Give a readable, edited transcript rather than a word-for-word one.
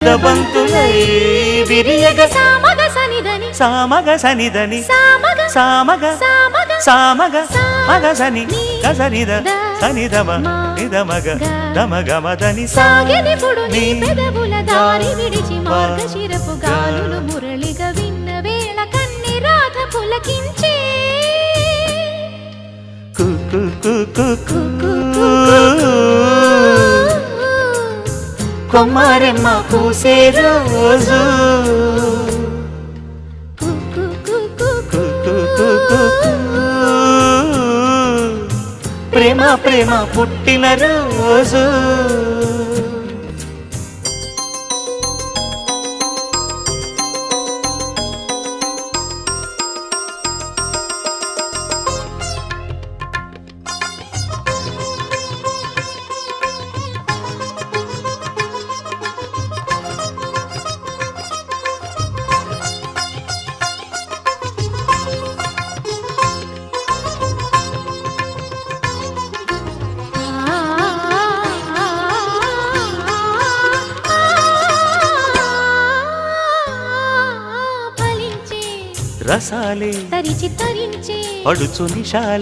బంతులై విరియగ సామగ సనిదని సామగ సనిదని సామగ సామగ సామగ సామగ మగ సని గసనిద సనిదమ నిదమగ దమగమదని సాగెనిపుడు నీ పెదవుల దారి విడిచి మార్గశిరపు గాలులు మురళిగా విన్న వేళ కన్ని రాధ పులకించే కు కు కు కు కు కొమ్మారెమ్మ పూసే రోజు ప్రేమ ప్రేమ పుట్టిన రోజు రసాలే తరించి తరించే అడుచు నిశాలు